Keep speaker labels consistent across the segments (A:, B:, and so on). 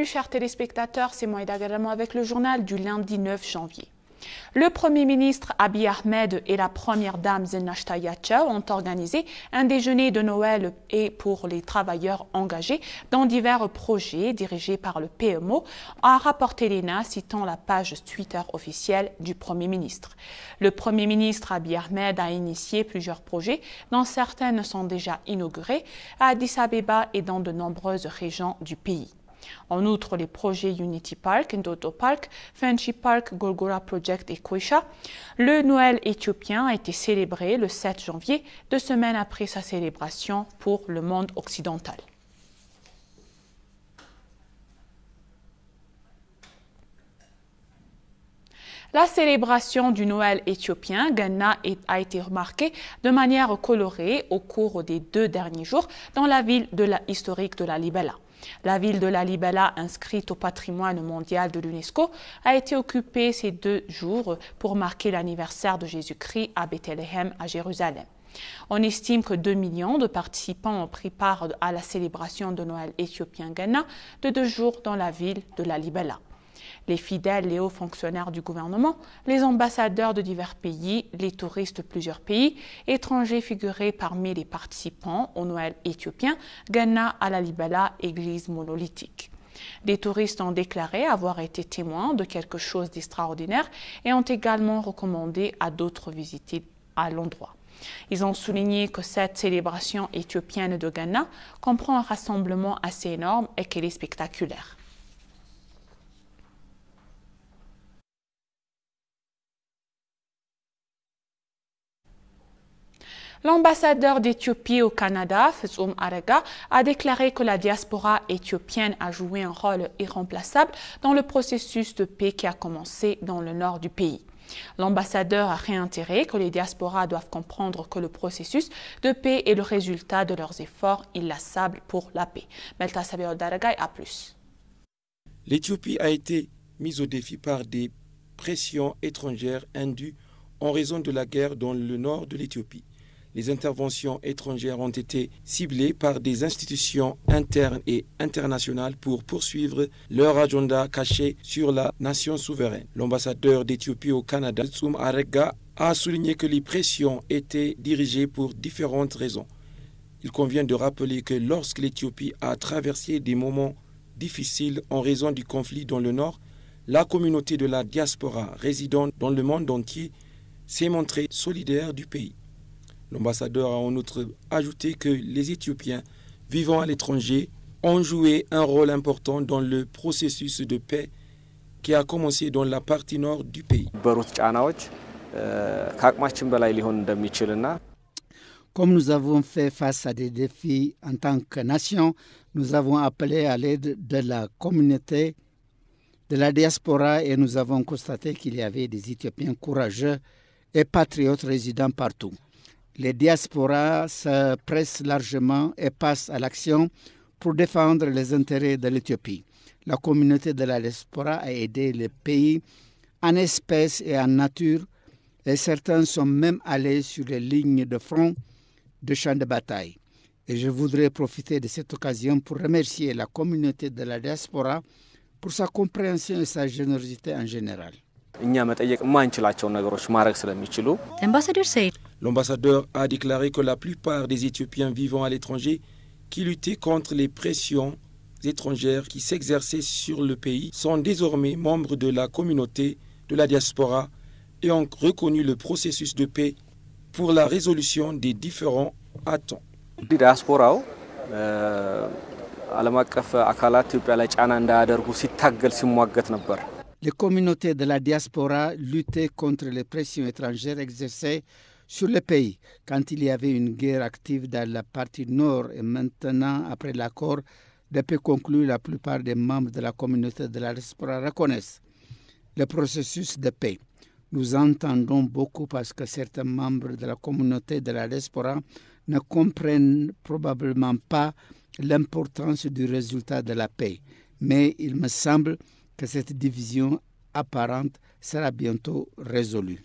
A: Chers téléspectateurs, c'est moi également avec le journal du lundi 9 janvier. Le Premier ministre Abiy Ahmed et la Première dame Zenachta Yachao ont organisé un déjeuner de Noël et pour les travailleurs engagés dans divers projets dirigés par le PMO, a rapporté l'ENA citant la page Twitter officielle du Premier ministre. Le Premier ministre Abiy Ahmed a initié plusieurs projets dont certaines sont déjà inaugurées à Addis Abeba et dans de nombreuses régions du pays. En outre, les projets Unity Park, Ndoto Park, Friendship Park, Golgora Project et Koisha, le Noël éthiopien a été célébré le 7 janvier, 2 semaines après sa célébration pour le monde occidental. La célébration du Noël éthiopien, Ganna, a été remarquée de manière colorée au cours des 2 derniers jours dans la ville historique de Lalibela. La ville de Lalibela, inscrite au patrimoine mondial de l'UNESCO, a été occupée ces 2 jours pour marquer l'anniversaire de Jésus-Christ à Bethléem, à Jérusalem. On estime que 2 millions de participants ont pris part à la célébration de Noël éthiopien Ganna de 2 jours dans la ville de Lalibela. Les fidèles, les hauts fonctionnaires du gouvernement, les ambassadeurs de divers pays, les touristes de plusieurs pays étrangers figuraient parmi les participants au Noël éthiopien, Ganna à Lalibela, église monolithique. Des touristes ont déclaré avoir été témoins de quelque chose d'extraordinaire et ont également recommandé à d'autres visiter à l'endroit. Ils ont souligné que cette célébration éthiopienne de Ganna comprend un rassemblement assez énorme et qu'elle est spectaculaire. L'ambassadeur d'Éthiopie au Canada, Fitsum Arega, a déclaré que la diaspora éthiopienne a joué un rôle irremplaçable dans le processus de paix qui a commencé dans le nord du pays. L'ambassadeur a réitéré que les diasporas doivent comprendre que le processus de paix est le résultat de leurs efforts inlassables pour la paix. Melta Sabiol Daragay a plus.
B: L'Éthiopie a été mise au défi par des pressions étrangères indues en raison de la guerre dans le nord de l'Éthiopie. Les interventions étrangères ont été ciblées par des institutions internes et internationales pour poursuivre leur agenda caché sur la nation souveraine. L'ambassadeur d'Éthiopie au Canada, Fitsum Arega, a souligné que les pressions étaient dirigées pour différentes raisons. Il convient de rappeler que lorsque l'Éthiopie a traversé des moments difficiles en raison du conflit dans le nord, la communauté de la diaspora résidant dans le monde entier s'est montrée solidaire du pays. L'ambassadeur a en outre ajouté que les Éthiopiens vivant à l'étranger ont joué un rôle important dans le processus de paix qui a commencé dans la partie nord du pays.
C: Comme nous avons fait face à des défis en tant que nation, nous avons appelé à l'aide de la communauté de la diaspora et nous avons constaté qu'il y avait des Éthiopiens courageux et patriotes résidant partout. Les diasporas se pressent largement et passent à l'action pour défendre les intérêts de l'Éthiopie. La communauté de la diaspora a aidé le pays en espèces et en nature et certains sont même allés sur les lignes de front de champs de bataille. Et je voudrais profiter de cette occasion pour remercier la communauté de la diaspora pour sa compréhension et sa générosité en général.
B: L'ambassadeur a déclaré que la plupart des Éthiopiens vivant à l'étranger qui luttaient contre les pressions étrangères qui s'exerçaient sur le pays sont désormais membres de la communauté de la diaspora et ont reconnu le processus de paix pour la résolution des différents attentes.
C: Les communautés de la diaspora luttaient contre les pressions étrangères exercées sur le pays quand il y avait une guerre active dans la partie nord et maintenant, après l'accord de paix conclu, la plupart des membres de la communauté de la diaspora reconnaissent le processus de paix. Nous entendons beaucoup parce que certains membres de la communauté de la diaspora ne comprennent probablement pas l'importance du résultat de la paix. Mais il me semble que cette division apparente sera bientôt résolue.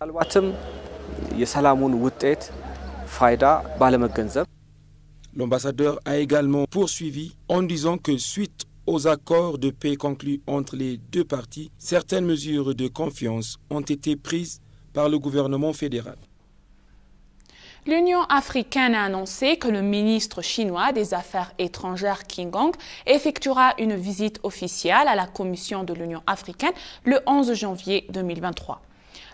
B: L'ambassadeur a également poursuivi en disant que suite aux accords de paix conclus entre les deux parties, certaines mesures de confiance ont été prises par le gouvernement fédéral.
A: L'Union africaine a annoncé que le ministre chinois des Affaires étrangères Qin Gang effectuera une visite officielle à la Commission de l'Union africaine le 11 janvier 2023.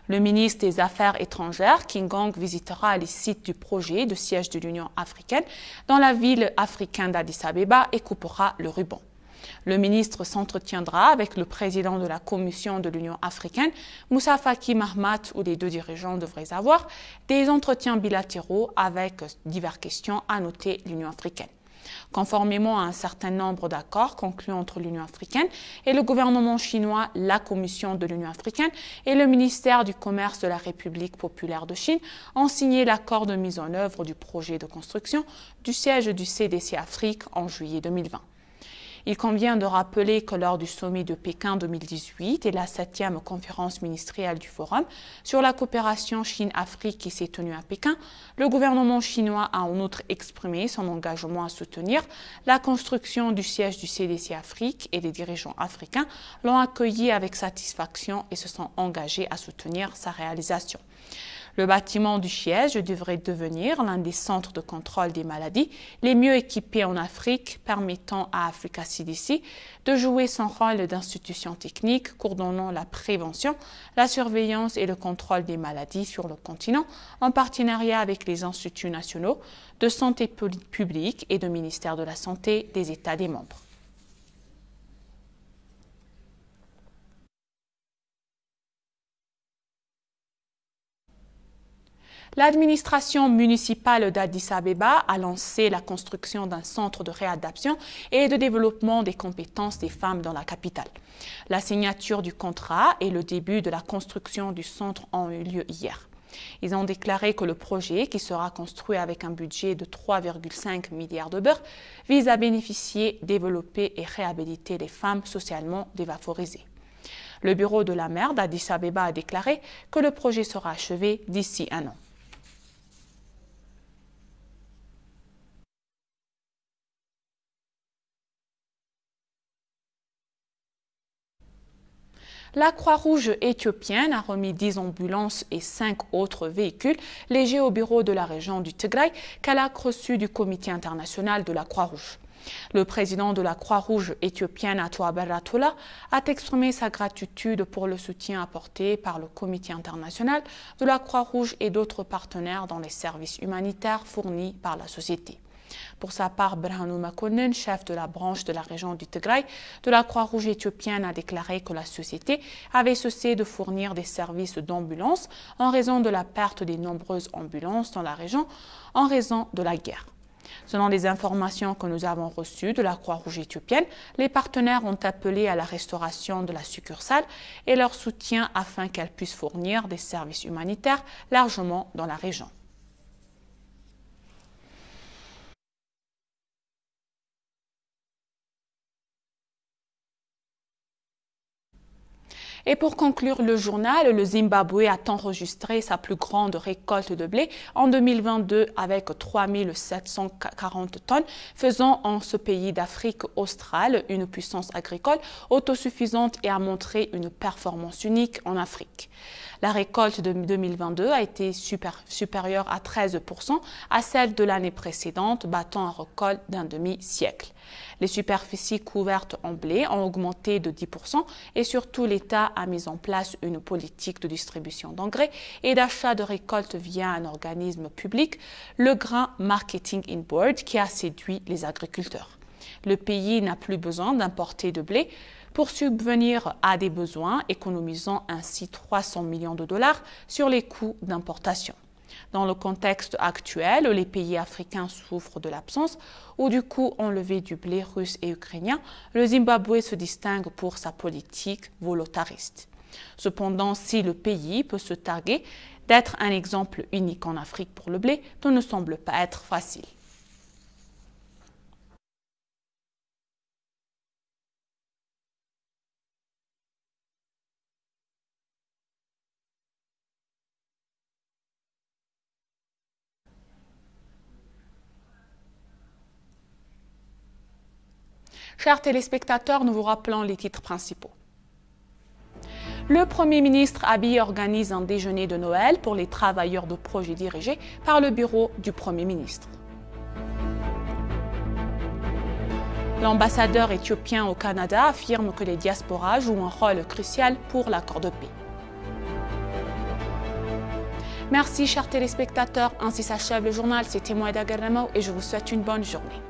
A: Le ministre des Affaires étrangères, Qin Gang, visitera les sites du projet de siège de l'Union africaine dans la ville africaine d'Addis Abeba et coupera le ruban. Le ministre s'entretiendra avec le président de la Commission de l'Union africaine, Moussa Faki Mahamat, où les deux dirigeants devraient avoir des entretiens bilatéraux avec diverses questions à noter l'Union africaine. Conformément à un certain nombre d'accords conclus entre l'Union africaine et le gouvernement chinois, la Commission de l'Union africaine et le ministère du Commerce de la République populaire de Chine ont signé l'accord de mise en œuvre du projet de construction du siège du CDC Afrique en juillet 2020. Il convient de rappeler que lors du sommet de Pékin 2018 et la 7e conférence ministérielle du Forum sur la coopération Chine-Afrique qui s'est tenue à Pékin, le gouvernement chinois a en outre exprimé son engagement à soutenir la construction du siège du CDC Afrique et les dirigeants africains l'ont accueilli avec satisfaction et se sont engagés à soutenir sa réalisation. Le bâtiment du siège devrait devenir l'un des centres de contrôle des maladies les mieux équipés en Afrique, permettant à Africa CDC de jouer son rôle d'institution technique, coordonnant la prévention, la surveillance et le contrôle des maladies sur le continent, en partenariat avec les instituts nationaux de santé publique et le ministère de la Santé des États des membres. L'administration municipale d'Addis Abeba a lancé la construction d'un centre de réadaptation et de développement des compétences des femmes dans la capitale. La signature du contrat et le début de la construction du centre ont eu lieu hier. Ils ont déclaré que le projet, qui sera construit avec un budget de 3,5 milliards de beurre, vise à bénéficier, développer et réhabiliter les femmes socialement défavorisées. Le bureau de la maire d'Addis Abeba a déclaré que le projet sera achevé d'ici un an. La Croix-Rouge éthiopienne a remis 10 ambulances et 5 autres véhicules légers au bureau de la région du Tigray qu'elle a reçu du Comité international de la Croix-Rouge. Le président de la Croix-Rouge éthiopienne, Ato Aberratola, a exprimé sa gratitude pour le soutien apporté par le Comité international de la Croix-Rouge et d'autres partenaires dans les services humanitaires fournis par la société. Pour sa part, Berhanu Makonnen, chef de la branche de la région du Tigray de la Croix-Rouge éthiopienne, a déclaré que la société avait cessé de fournir des services d'ambulance en raison de la perte des nombreuses ambulances dans la région en raison de la guerre. Selon les informations que nous avons reçues de la Croix-Rouge éthiopienne, les partenaires ont appelé à la restauration de la succursale et leur soutien afin qu'elle puisse fournir des services humanitaires largement dans la région. Et pour conclure le journal, le Zimbabwe a enregistré sa plus grande récolte de blé en 2022 avec 3 740 tonnes, faisant en ce pays d'Afrique australe une puissance agricole autosuffisante et a montré une performance unique en Afrique. La récolte de 2022 a été supérieure à 13% à celle de l'année précédente, battant un record d'un demi-siècle. Les superficies couvertes en blé ont augmenté de 10% et surtout l'État a mis en place une politique de distribution d'engrais et d'achat de récoltes via un organisme public, le Grain Marketing in Board, qui a séduit les agriculteurs. Le pays n'a plus besoin d'importer de blé pour subvenir à des besoins, économisant ainsi 300 millions de dollars sur les coûts d'importation. Dans le contexte actuel où les pays africains souffrent de l'absence ou du coût enlevé du blé russe et ukrainien, le Zimbabwe se distingue pour sa politique volontariste. Cependant, si le pays peut se targuer d'être un exemple unique en Afrique pour le blé, tout ne semble pas être facile. Chers téléspectateurs, nous vous rappelons les titres principaux. Le Premier ministre Abiy organise un déjeuner de Noël pour les travailleurs de projets dirigés par le bureau du Premier ministre. L'ambassadeur éthiopien au Canada affirme que les diasporas jouent un rôle crucial pour l'accord de paix. Merci chers téléspectateurs, ainsi s'achève le journal, c'était moi Eda Garnamou et je vous souhaite une bonne journée.